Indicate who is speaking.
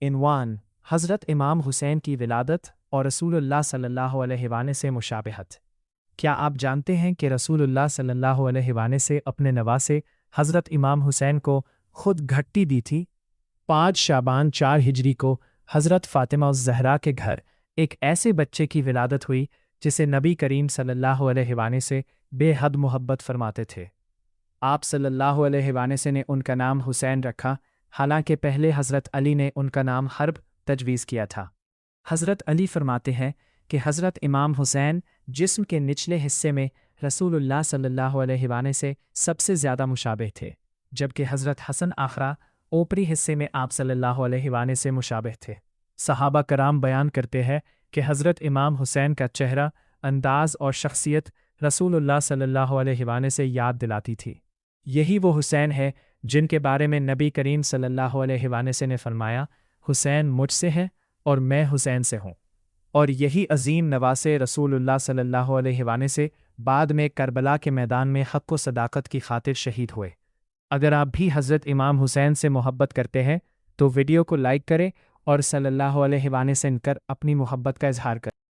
Speaker 1: عنوان: حضرت امام حسین کی ولادت اور رسول اللہ صلی اللہ علیہ وآلہ سے مشابہت۔ کیا آپ جانتے ہیں کہ رسول اللہ صلی اللہ علیہ وآلہ سے اپنے نواسے حضرت امام حسین کو خود گھٹی دی تھی؟ 5 شعبان 4 ہجری کو حضرت فاطمہ الزہرا کے گھر ایک ایسے بچے کی ولادت ہوئی جسے نبی کریم صلی اللہ علیہ وآلہ سے بے حد محبت فرماتے تھے۔ آپ صلی اللہ علیہ وآلہ نے ان کا نام حسین رکھا، حالانکہ پہلے حضرت علی نے ان کا نام حرب تجویز کیا تھا۔ حضرت علی فرماتے ہیں کہ حضرت امام حسین جسم کے نچلے حصے میں رسول اللہ صلی اللہ علیہ وآلہ سے سب سے زیادہ مشابہ تھے، جبکہ حضرت حسن آخرہ اوپری حصے میں آپ صلی اللہ علیہ وآلہ سے مشابہ تھے۔ صحابہ کرام بیان کرتے ہیں کہ حضرت امام حسین کا چہرہ، انداز اور شخصیت رسول اللہ صلی اللہ علیہ وآلہ سے یاد دلاتی تھی۔ یہی وہ حسین ہے جن کے بارے میں نبی کریم صلی اللہ علیہ وآلہ نے فرمایا، حسین مجھ سے ہے اور میں حسین سے ہوں۔ اور یہی عظیم نواسے رسول اللہ صلی اللہ علیہ وآلہ سے بعد میں کربلا کے میدان میں حق و صداقت کی خاطر شہید ہوئے۔ اگر آپ بھی حضرت امام حسین سے محبت کرتے ہیں تو ویڈیو کو لائک کریں اور صلی اللہ علیہ وآلہ سے ان کر اپنی محبت کا اظہار کریں۔